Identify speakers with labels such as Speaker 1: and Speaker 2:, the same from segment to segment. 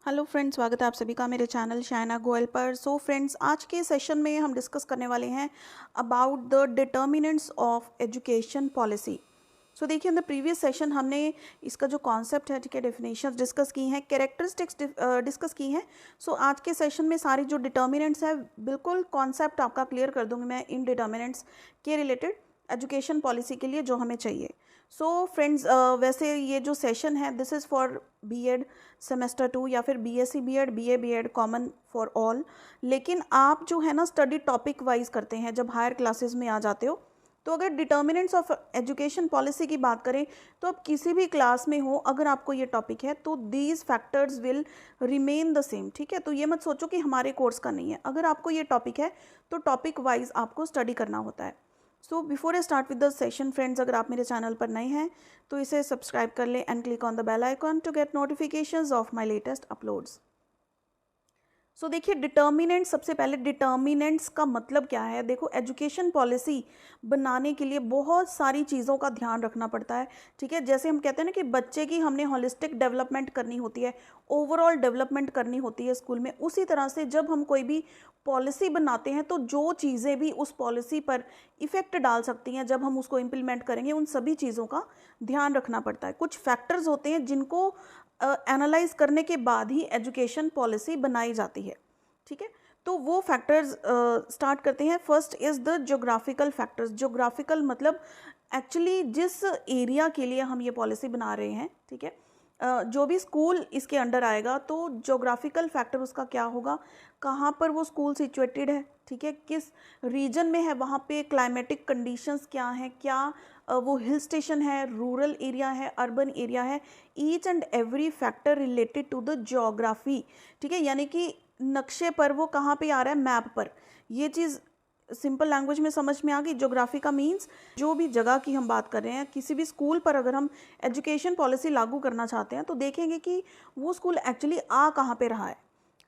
Speaker 1: Hello friends, स्वागत है आप सभी का मेरे चैनल शायना गोयल पर। सो फ्रेंड्स, आज के सेशन में हम डिस्कस करने वाले हैं about the determinants of education policy. So देखिए, इन द प्रीवियस सेशन हमने इसका जो कॉन्सेप्ट है, ठीक है, डेफिनेशंस डिस्कस की हैं, कैरेक्टरिस्टिक्स डिस्कस की हैं। सो आज के सेशन में सारी जो डिटर्मिनेंट्स है, बिल्कुल कॉन्सेप्ट आपका क्लियर कर दूंगी मैं इन डिटर्मिनेंट्स के रिलेटेड एजुकेशन पॉलिसी के लिए जो हमें चाहिए। सो फ्रेंड्स, वैसे ये जो सेशन है this is for BEd semester 2 या फिर BSc BEd, BA BEd, common for all. लेकिन आप जो है ना स्टडी टॉपिक वाइज करते हैं जब हायर क्लासेस में आ जाते हो। तो अगर डिटर्मिनेंट्स ऑफ एजुकेशन पॉलिसी की बात करें तो आप किसी भी क्लास में हो, अगर आपको ये टॉपिक है तो these factors will remain the same. ठीक है, तो ये मत सोचो कि हमारे कोर्स का नहीं है। अगर आपको ये टॉपिक है तो टॉपिक वाइज आपको स्टडी करना होता है। So before I start with the session friends, अगर आप मेरे चैनल पर नए हैं तो इसे सब्सक्राइब कर लें and click on the bell icon to get notifications of my latest uploads. So देखिए, डिटर्मिनेंट, सबसे पहले डिटर्मिनेंट्स का मतलब क्या है। देखो, एजुकेशन पॉलिसी बनाने के लिए बहुत सारी चीज़ों का ध्यान रखना पड़ता है। ठीक है, जैसे हम कहते हैं ना कि बच्चे की हमने होलिस्टिक डेवलपमेंट करनी होती है, ओवरऑल डेवलपमेंट करनी होती है स्कूल में। उसी तरह से जब हम कोई भी पॉलिसी बनाते हैं तो जो चीज़ें भी उस पॉलिसी पर इफ़ेक्ट डाल सकती हैं जब हम उसको इम्प्लीमेंट करेंगे, उन सभी चीज़ों का ध्यान रखना पड़ता है। कुछ फैक्टर्स होते हैं जिनको एनालाइज करने के बाद ही एजुकेशन पॉलिसी बनाई जाती है। ठीक है, तो वो फैक्टर्स स्टार्ट करते हैं। First is the geographical factors. Geographical मतलब एक्चुअली जिस एरिया के लिए हम ये पॉलिसी बना रहे हैं, ठीक है, जो भी स्कूल इसके अंडर आएगा तो ज्योग्राफिकल फैक्टर उसका क्या होगा, कहाँ पर वो स्कूल सिचुएटेड है, ठीक है, किस रीजन में है, वहाँ पे क्लाइमेटिक कंडीशंस क्या हैं, क्या वो हिल स्टेशन है, रूरल एरिया है, अर्बन एरिया है। Each and every factor related to the geography. ठीक है, यानी कि नक्शे पर वो कहाँ पे आ रहा है, मैप पर। ये चीज़ सिंपल लैंग्वेज में समझ में आ गई। ज्योग्राफी का मीन्स जो भी जगह की हम बात कर रहे हैं, किसी भी स्कूल पर अगर हम एजुकेशन पॉलिसी लागू करना चाहते हैं तो देखेंगे कि वो स्कूल एक्चुअली आ कहाँ पे रहा है।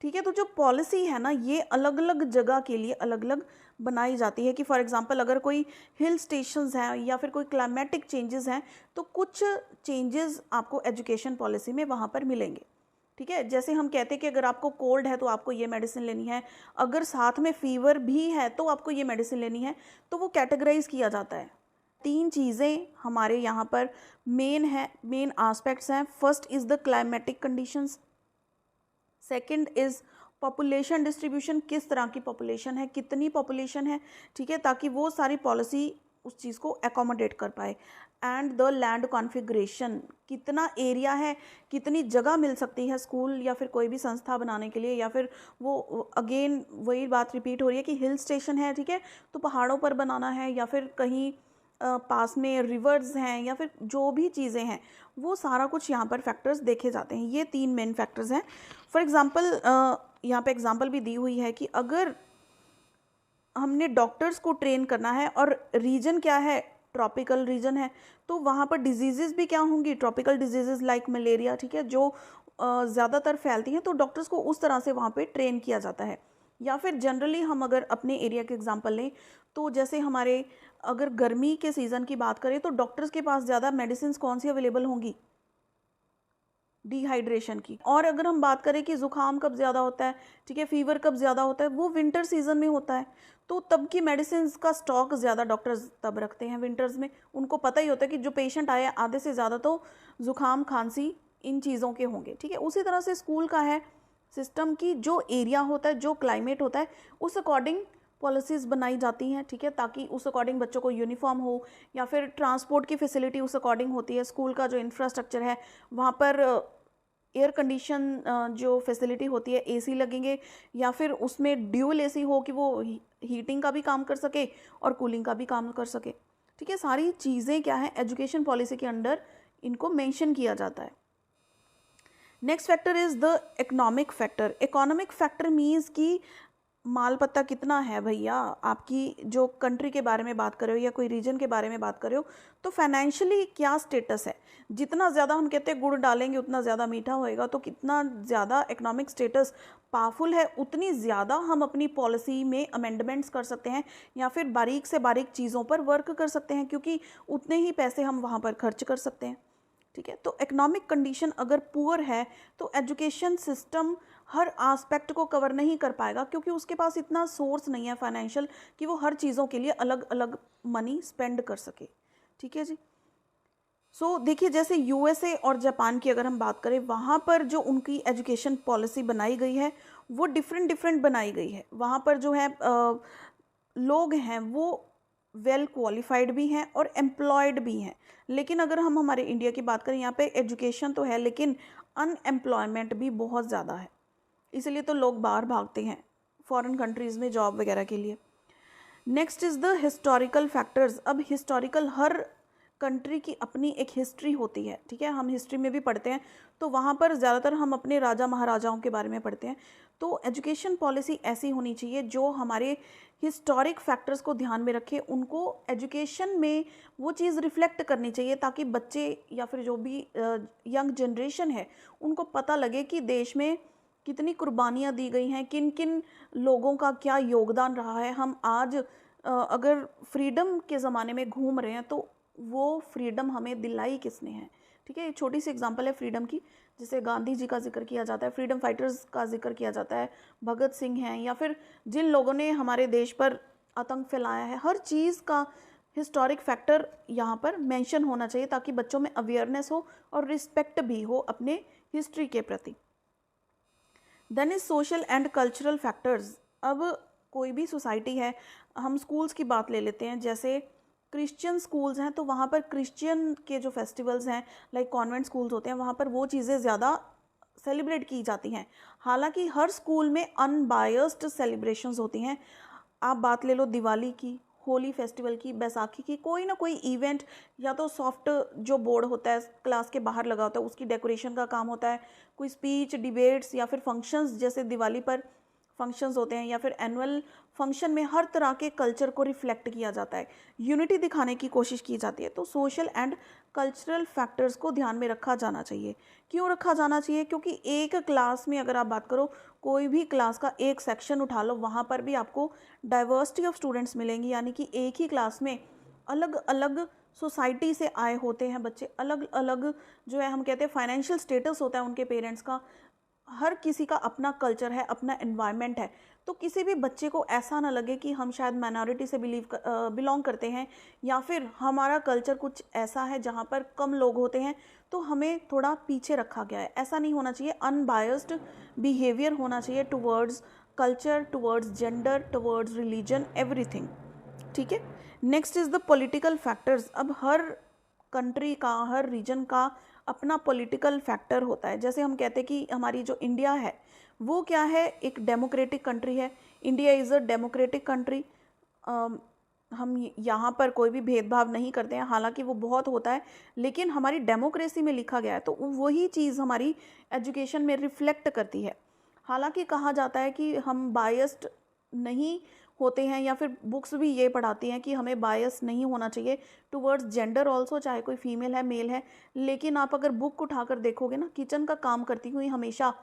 Speaker 1: ठीक है, तो जो पॉलिसी है ना, ये अलग अलग जगह के लिए अलग अलग बनाई जाती है। कि फॉर एग्जांपल अगर कोई हिल स्टेशंस हैं या फिर कोई क्लाइमेटिक चेंजेस हैं तो कुछ चेंजेस आपको एजुकेशन पॉलिसी में वहाँ पर मिलेंगे। ठीक है, जैसे हम कहते हैं कि अगर आपको कोल्ड है तो आपको ये मेडिसिन लेनी है, अगर साथ में फीवर भी है तो आपको ये मेडिसिन लेनी है। तो वो कैटेगराइज किया जाता है। तीन चीज़ें हमारे यहाँ पर मेन है, मेन आस्पेक्ट्स हैं। First is the climatic conditions, second is population distribution, किस तरह की पॉपुलेशन है, कितनी पॉपुलेशन है, ठीक है, ताकि वो सारी पॉलिसी उस चीज़ को एकोमोडेट कर पाए। एंड द लैंड कॉन्फ़िगरेशन, कितना एरिया है, कितनी जगह मिल सकती है स्कूल या फिर कोई भी संस्था बनाने के लिए। या फिर वो अगेन वही बात रिपीट हो रही है कि हिल स्टेशन है, ठीक है, तो पहाड़ों पर बनाना है या फिर कहीं पास में रिवर्स हैं या फिर जो भी चीज़ें हैं, वो सारा कुछ यहाँ पर फैक्टर्स देखे जाते हैं। ये तीन मेन फैक्टर्स हैं। फॉर एग्ज़ाम्पल यहाँ पे एग्ज़ाम्पल भी दी हुई है कि अगर हमने डॉक्टर्स को ट्रेन करना है और रीजन क्या है, ट्रॉपिकल रीजन है, तो वहाँ पर डिजीज़ेज़ भी क्या होंगी, ट्रॉपिकल डिजीज़ेज़ लाइक मलेरिया, ठीक है, जो ज़्यादातर फैलती हैं। तो डॉक्टर्स को उस तरह से वहाँ पे ट्रेन किया जाता है। या फिर जनरली हम अगर अपने एरिया के एग्जांपल लें तो जैसे हमारे अगर गर्मी के सीज़न की बात करें तो डॉक्टर्स के पास ज़्यादा मेडिसिन कौन सी अवेलेबल होंगी, डिहाइड्रेशन की। और अगर हम बात करें कि ज़ुकाम कब ज़्यादा होता है, ठीक है, फीवर कब ज़्यादा होता है, वो विंटर सीजन में होता है। तो तब की मेडिसिन का स्टॉक ज़्यादा डॉक्टर्स तब रखते हैं विंटर्स में। उनको पता ही होता है कि जो पेशेंट आए आधे से ज़्यादा तो ज़ुकाम खांसी इन चीज़ों के होंगे। ठीक है, उसी तरह से स्कूल का है सिस्टम की, जो एरिया होता है, जो क्लाइमेट होता है, उस अकॉर्डिंग पॉलिसीज़ बनाई जाती हैं। ठीक है, ताकि उस अकॉर्डिंग बच्चों को यूनिफॉर्म हो या फिर ट्रांसपोर्ट की फैसिलिटी उस अकॉर्डिंग होती है। स्कूल का जो इंफ्रास्ट्रक्चर है वहाँ पर एयर कंडीशन जो फैसिलिटी होती है, एसी लगेंगे या फिर उसमें ड्यूल एसी हो कि वो हीटिंग का भी काम कर सके और कूलिंग का भी काम कर सके। ठीक है, सारी चीज़ें क्या है एजुकेशन पॉलिसी के अंडर इनको मेंशन किया जाता है। Next factor is the economic factor. Economic factor means कि माल पत्ता कितना है भैया, आपकी जो कंट्री के बारे में बात कर रहे हो या कोई रीजन के बारे में बात कर रहे हो तो फाइनेंशियली क्या स्टेटस है। जितना ज़्यादा हम कहते हैं गुड़ डालेंगे उतना ज़्यादा मीठा होएगा, तो कितना ज़्यादा इकोनॉमिक स्टेटस पावरफुल है उतनी ज़्यादा हम अपनी पॉलिसी में अमेंडमेंट्स कर सकते हैं या फिर बारीक से बारीक चीज़ों पर वर्क कर सकते हैं, क्योंकि उतने ही पैसे हम वहाँ पर खर्च कर सकते हैं। ठीक है। तो इकोनॉमिक कंडीशन अगर पुअर है तो एजुकेशन सिस्टम हर एस्पेक्ट को कवर नहीं कर पाएगा, क्योंकि उसके पास इतना सोर्स नहीं है फाइनेंशियल कि वो हर चीज़ों के लिए अलग अलग मनी स्पेंड कर सके। ठीक है जी। देखिए, जैसे यूएसए और जापान की अगर हम बात करें, वहाँ पर जो उनकी एजुकेशन पॉलिसी बनाई गई है वो डिफरेंट डिफरेंट बनाई गई है। वहाँ पर जो है लोग हैं वो वेल क्वालिफाइड भी हैं और एम्प्लॉयड भी हैं। लेकिन अगर हम हमारे इंडिया की बात करें, यहाँ पे एजुकेशन तो है लेकिन अनएम्प्लॉयमेंट भी बहुत ज़्यादा है, इसलिए तो लोग बाहर भागते हैं फॉरेन कंट्रीज़ में जॉब वगैरह के लिए। Next is the historical factors. अब हिस्टोरिकल, हर कंट्री की अपनी एक हिस्ट्री होती है, ठीक है। हम हिस्ट्री में भी पढ़ते हैं तो वहाँ पर ज़्यादातर हम अपने राजा महाराजाओं के बारे में पढ़ते हैं। तो एजुकेशन पॉलिसी ऐसी होनी चाहिए जो हमारे हिस्टोरिक फैक्टर्स को ध्यान में रखे, उनको एजुकेशन में वो चीज़ रिफ्लेक्ट करनी चाहिए, ताकि बच्चे या फिर जो भी यंग जनरेशन है उनको पता लगे कि देश में कितनी कुर्बानियाँ दी गई हैं, किन किन लोगों का क्या योगदान रहा है। हम आज अगर फ्रीडम के ज़माने में घूम रहे हैं तो वो फ्रीडम हमें दिलाई किसने है। ठीक है, एक छोटी सी एग्जांपल है फ्रीडम की, जैसे गांधी जी का जिक्र किया जाता है, फ्रीडम फाइटर्स का जिक्र किया जाता है, भगत सिंह हैं, या फिर जिन लोगों ने हमारे देश पर आतंक फैलाया है। हर चीज़ का हिस्टोरिक फैक्टर यहाँ पर मेंशन होना चाहिए, ताकि बच्चों में अवेयरनेस हो और रिस्पेक्ट भी हो अपने हिस्ट्री के प्रति। Then is social and cultural factors. अब कोई भी सोसाइटी है, हम स्कूल्स की बात ले लेते हैं, जैसे क्रिश्चियन स्कूल्स हैं तो वहाँ पर क्रिश्चियन के जो फेस्टिवल्स हैं, लाइक कॉन्वेंट स्कूल्स होते हैं, वहाँ पर वो चीज़ें ज़्यादा सेलिब्रेट की जाती हैं। हालांकि हर स्कूल में अनबायस्ड सेलिब्रेशंस होती हैं। आप बात ले लो दिवाली की, होली फेस्टिवल की, बैसाखी की, कोई ना कोई इवेंट या तो सॉफ्ट जो बोर्ड होता है क्लास के बाहर लगा होता है उसकी डेकोरेशन का काम होता है, कोई स्पीच, डिबेट्स या फिर फंक्शंस, जैसे दिवाली पर फंक्शंस होते हैं, या फिर एनुअल फंक्शन में हर तरह के कल्चर को रिफ्लेक्ट किया जाता है, यूनिटी दिखाने की कोशिश की जाती है। तो सोशल एंड कल्चरल फैक्टर्स को ध्यान में रखा जाना चाहिए। क्यों रखा जाना चाहिए? क्योंकि एक क्लास में अगर आप बात करो, कोई भी क्लास का एक सेक्शन उठा लो, वहाँ पर भी आपको डाइवर्सिटी ऑफ स्टूडेंट्स मिलेंगी, यानी कि एक ही क्लास में अलग अलग सोसाइटी से आए होते हैं बच्चे, अलग अलग जो है हम कहते हैं फाइनेंशियल स्टेटस होता है उनके पेरेंट्स का, हर किसी का अपना कल्चर है, अपना एनवायरनमेंट है। तो किसी भी बच्चे को ऐसा ना लगे कि हम शायद माइनॉरिटी से बिलोंग करते हैं, या फिर हमारा कल्चर कुछ ऐसा है जहाँ पर कम लोग होते हैं तो हमें थोड़ा पीछे रखा गया है। ऐसा नहीं होना चाहिए। अनबायस्ड बिहेवियर होना चाहिए towards culture, towards gender, towards religion, everything. ठीक है। Next is the political factors. अब हर कंट्री का, हर रीजन का अपना पॉलिटिकल फैक्टर होता है। जैसे हम कहते हैं कि हमारी जो इंडिया है वो क्या है, एक डेमोक्रेटिक कंट्री है। India is a democratic country. हम यहाँ पर कोई भी भेदभाव नहीं करते हैं, हालांकि वो बहुत होता है, लेकिन हमारी डेमोक्रेसी में लिखा गया है, तो वही चीज़ हमारी एजुकेशन में रिफ्लेक्ट करती है। हालांकि कहा जाता है कि हम बायस्ड नहीं होते हैं, या फिर बुक्स भी ये पढ़ाती हैं कि हमें बायस नहीं होना चाहिए टुवर्ड्स जेंडर ऑल्सो, चाहे कोई फीमेल है मेल है। लेकिन आप अगर बुक उठाकर देखोगे ना, किचन का काम करती हुई हमेशा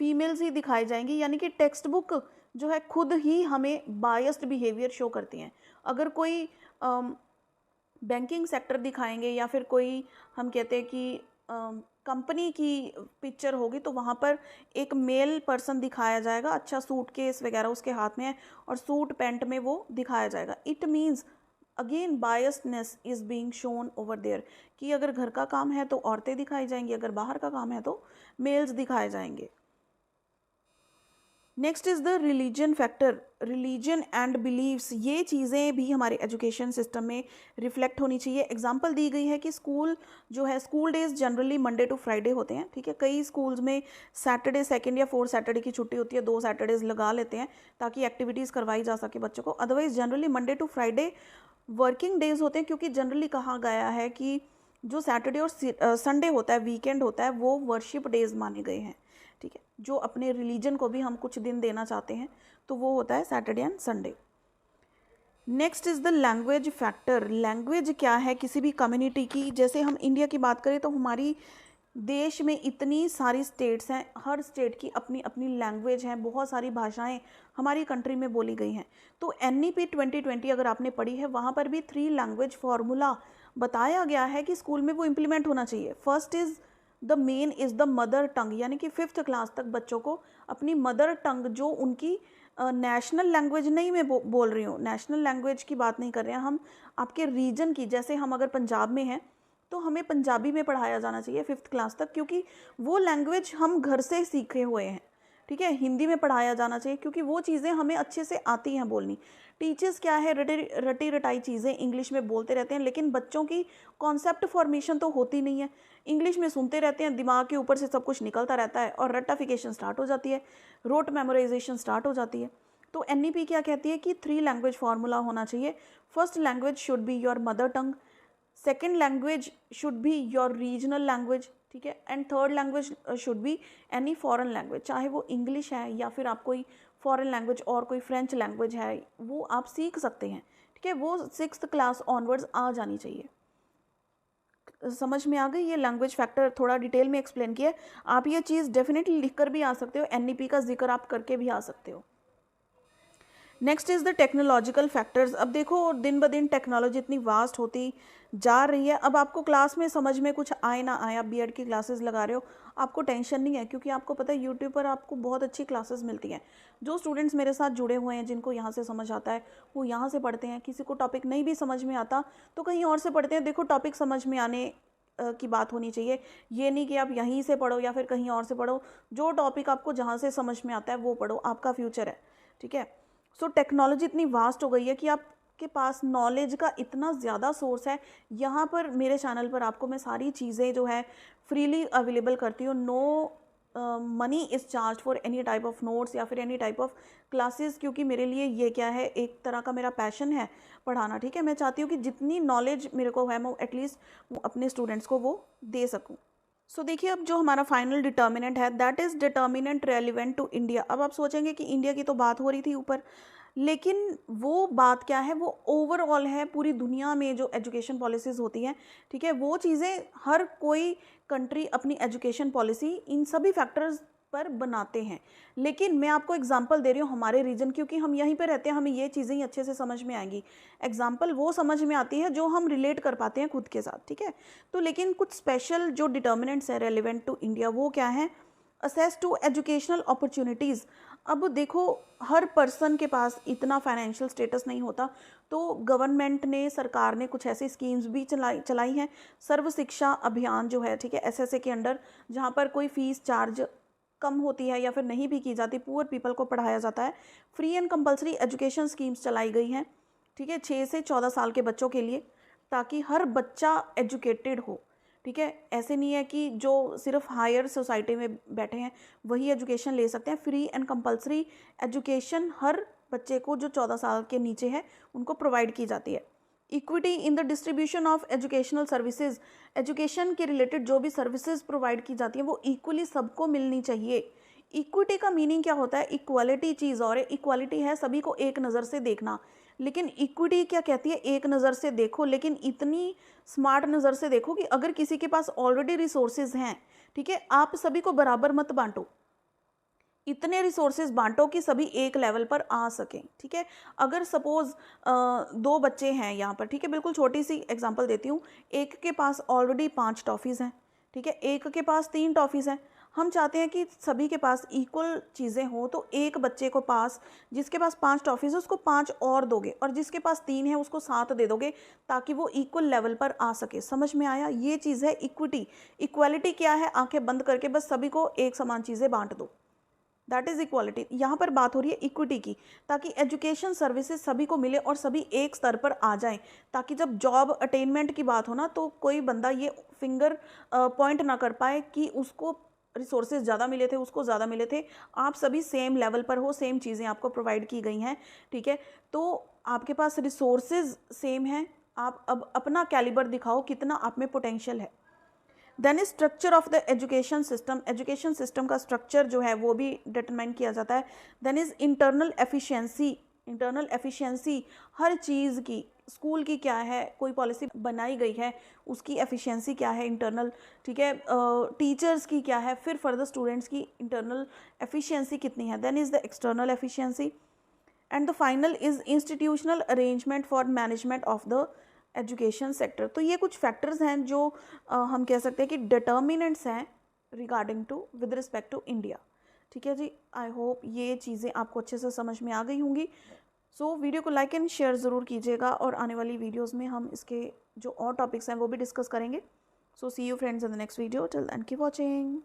Speaker 1: फीमेल्स ही दिखाई जाएंगी, यानी कि टेक्स्ट बुक जो है खुद ही हमें बायस्ड बिहेवियर शो करती हैं। अगर कोई बैंकिंग सेक्टर दिखाएंगे, या फिर कोई हम कहते हैं कि कंपनी की पिक्चर होगी, तो वहाँ पर एक मेल पर्सन दिखाया जाएगा, अच्छा सूटकेस वगैरह उसके हाथ में है और सूट पैंट में वो दिखाया जाएगा। It means again biasedness is being shown over there, कि अगर घर का काम है तो औरतें दिखाई जाएंगी, अगर बाहर का काम है तो मेल्स दिखाए जाएंगे। Next is the religion factor. Religion and beliefs, ये चीज़ें भी हमारे एजुकेशन सिस्टम में रिफ्लेक्ट होनी चाहिए। एग्जांपल दी गई है कि स्कूल जो है, school days generally Monday to Friday होते हैं, ठीक है। कई स्कूल्स में सैटरडे सेकंड या फोर्थ सैटरडे की छुट्टी होती है, 2 सैटरडेज लगा लेते हैं ताकि एक्टिविटीज़ करवाई जा सके बच्चों को। Otherwise generally Monday to Friday working days होते हैं, क्योंकि जनरली कहा गया है कि जो सैटरडे और संडे होता है, वीकेंड होता है, वो वर्शिप डेज माने गए हैं, ठीक है। जो अपने रिलीजन को भी हम कुछ दिन देना चाहते हैं, तो वो होता है Saturday and Sunday. Next is the language factor. Language क्या है किसी भी कम्युनिटी की? जैसे हम इंडिया की बात करें तो हमारी देश में इतनी सारी स्टेट्स हैं, हर स्टेट की अपनी अपनी लैंग्वेज है, बहुत सारी भाषाएं हमारी कंट्री में बोली गई हैं। तो NEP 2020 अगर आपने पढ़ी है, वहाँ पर भी 3 लैंग्वेज फार्मूला बताया गया है कि स्कूल में वो इम्प्लीमेंट होना चाहिए। First is the main is the mother tongue, यानी कि 5th क्लास तक बच्चों को अपनी मदर टंग जो उनकी नेशनल लैंग्वेज नहीं मैं बोल रही हूँ, नेशनल लैंग्वेज की बात नहीं कर रहे हैं हम, आपके रीजन की, जैसे हम अगर पंजाब में हैं तो हमें पंजाबी में पढ़ाया जाना चाहिए 5th क्लास तक, क्योंकि वो लैंग्वेज हम घर से सीखे हुए हैं। ठीक है, हिंदी में पढ़ाया जाना चाहिए क्योंकि वो चीज़ें हमें अच्छे से आती हैं बोलनी। टीचर्स क्या है, रटी रटाई चीज़ें इंग्लिश में बोलते रहते हैं, लेकिन बच्चों की कॉन्सेप्ट फॉर्मेशन तो होती नहीं है। इंग्लिश में सुनते रहते हैं, दिमाग के ऊपर से सब कुछ निकलता रहता है और रट्टाफिकेशन स्टार्ट हो जाती है, रोट मेमोराइजेशन स्टार्ट हो जाती है। तो एनईपी क्या कहती है कि 3 लैंग्वेज फार्मूला होना चाहिए। First language should be your mother tongue, second language should be your regional language, ठीक है, and third language should be any foreign language, चाहे वो इंग्लिश है या फिर आप कोई फॉरेन लैंग्वेज और कोई फ्रेंच लैंग्वेज है वो आप सीख सकते हैं। ठीक है, वो 6th क्लास ऑनवर्ड्स आ जानी चाहिए। समझ में आ गई? ये लैंग्वेज फैक्टर थोड़ा डिटेल में एक्सप्लेन किया। आप ये चीज़ डेफिनेटली लिख कर भी आ सकते हो, एनईपी का जिक्र आप करके भी आ सकते हो। Next is the technological factors. अब देखो दिन ब दिन टेक्नोलॉजी इतनी वास्ट होती जा रही है। अब आपको क्लास में समझ में कुछ आए ना आए, आप बीएड की क्लासेस लगा रहे हो, आपको टेंशन नहीं है, क्योंकि आपको पता है यूट्यूब पर आपको बहुत अच्छी क्लासेस मिलती हैं। जो स्टूडेंट्स मेरे साथ जुड़े हुए हैं जिनको यहाँ से समझ आता है वो यहाँ से पढ़ते हैं, किसी को टॉपिक नहीं भी समझ में आता तो कहीं और से पढ़ते हैं। देखो टॉपिक समझ में आने की बात होनी चाहिए, ये नहीं कि आप यहीं से पढ़ो या फिर कहीं और से पढ़ो। जो टॉपिक आपको जहाँ से समझ में आता है वो पढ़ो, आपका फ्यूचर है। ठीक है, सो टेक्नोलॉजी इतनी वास्ट हो गई है कि आपके पास नॉलेज का इतना ज़्यादा सोर्स है। यहाँ पर मेरे चैनल पर आपको मैं सारी चीज़ें जो है फ्रीली अवेलेबल करती हूँ। No money is charge for any type of notes या फिर एनी टाइप ऑफ क्लासेस, क्योंकि मेरे लिए ये क्या है, एक तरह का मेरा पैशन है पढ़ाना। ठीक है, मैं चाहती हूँ कि जितनी नॉलेज मेरे को है मैं एटलीस्ट अपने स्टूडेंट्स को वो दे सकूँ। सो देखिए, अब जो हमारा फाइनल डिटर्मिनेंट है that is determinant relevant to India. अब आप सोचेंगे कि इंडिया की तो बात हो रही थी ऊपर, लेकिन वो बात क्या है, वो ओवरऑल है पूरी दुनिया में जो एजुकेशन पॉलिसीज़ होती हैं। ठीक है, वो चीज़ें हर कोई कंट्री अपनी एजुकेशन पॉलिसी इन सभी फैक्टर्स पर बनाते हैं। लेकिन मैं आपको एग्जांपल दे रही हूँ हमारे रीजन, क्योंकि हम यहीं पे रहते हैं, हमें ये चीज़ें ही अच्छे से समझ में आएंगी। एग्जांपल वो समझ में आती है जो हम रिलेट कर पाते हैं खुद के साथ। ठीक है, तो लेकिन कुछ स्पेशल जो डिटर्मिनेंट्स है रेलिवेंट टू इंडिया वो क्या है, असेस टू एजुकेशनल अपॉर्चुनिटीज़। अब देखो हर पर्सन के पास इतना फाइनेंशियल स्टेटस नहीं होता, तो गवर्नमेंट ने, सरकार ने कुछ ऐसी स्कीम्स भी चलाई हैं। सर्व शिक्षा अभियान जो है, ठीक है, एसएसए के अंडर, जहाँ पर कोई फीस चार्ज कम होती है या फिर नहीं भी की जाती, पुअर पीपल को पढ़ाया जाता है। Free and compulsory education schemes चलाई गई हैं, ठीक है, 6 से 14 साल के बच्चों के लिए, ताकि हर बच्चा एजुकेटेड हो। ठीक है, ऐसे नहीं है कि जो सिर्फ हायर सोसाइटी में बैठे हैं वही एजुकेशन ले सकते हैं। फ्री एंड कंपलसरी एजुकेशन हर बच्चे को जो 14 साल के नीचे है उनको प्रोवाइड की जाती है। Equity in the distribution of educational services, education के रिलेटेड जो भी सर्विसेज प्रोवाइड की जाती हैं वो इक्वली सबको मिलनी चाहिए। इक्विटी का मीनिंग क्या होता है, इक्वालिटी चीज़ और है, इक्वालिटी है सभी को एक नज़र से देखना। लेकिन इक्विटी क्या कहती है, एक नज़र से देखो, लेकिन इतनी स्मार्ट नज़र से देखो कि अगर किसी के पास ऑलरेडी रिसोर्सेज हैं, ठीक है, आप सभी को बराबर मत बांटो, इतने रिसोर्सेज बांटो कि सभी एक लेवल पर आ सकें। ठीक है, अगर सपोज 2 बच्चे हैं यहाँ पर, ठीक है, बिल्कुल छोटी सी एग्जांपल देती हूँ, एक के पास ऑलरेडी 5 टॉफ़ीज़ हैं, ठीक है, एक के पास 3 टॉफ़ीज़ हैं। हम चाहते हैं कि सभी के पास इक्वल चीज़ें हों, तो एक बच्चे को पास, जिसके पास 5 टॉफ़ीज़ है उसको 5 और दोगे, और जिसके पास 3 है उसको 7 दे दोगे, ताकि वो इक्वल लेवल पर आ सके। समझ में आया? ये चीज़ है इक्विटी। इक्वालिटी क्या है, आंखें बंद करके बस सभी को एक समान चीज़ें बांट दो, दैट इज़ इक्वालिटी। यहाँ पर बात हो रही है इक्विटी की, ताकि एजुकेशन सर्विसेज सभी को मिले और सभी एक स्तर पर आ जाएं, ताकि जब जॉब अटेनमेंट की बात हो ना, तो कोई बंदा ये फिंगर पॉइंट ना कर पाए कि उसको रिसोर्सेज ज़्यादा मिले थे, उसको ज़्यादा मिले थे। आप सभी सेम लेवल पर हो, सेम चीज़ें आपको प्रोवाइड की गई हैं। ठीक है, तो आपके पास रिसोर्सेज सेम हैं, आप अब अपना कैलिबर दिखाओ, कितना आप में पोटेंशियल है। Then is structure of the education system, education system का स्ट्रक्चर जो है वो भी डिटरमाइन किया जाता है। Then is internal efficiency, internal efficiency हर चीज़ की, स्कूल की क्या है, कोई पॉलिसी बनाई गई है उसकी एफिशिएंसी क्या है इंटरनल, ठीक है, टीचर्स की क्या है, फिर फर्दर स्टूडेंट्स की इंटरनल एफिशिएंसी कितनी है। Then is the external efficiency, and the final is institutional arrangement for management of the education sector. तो ये कुछ फैक्टर्स हैं जो हम कह सकते हैं कि डिटर्मिनेंट्स हैं regarding to with respect to India. ठीक है जी, आई होप ये चीज़ें आपको अच्छे से समझ में आ गई होंगी। सो वीडियो को लाइक एंड शेयर ज़रूर कीजिएगा और आने वाली वीडियोज़ में हम इसके जो और टॉपिक्स हैं वो भी डिस्कस करेंगे। So see you friends in the next video, till then keep watching.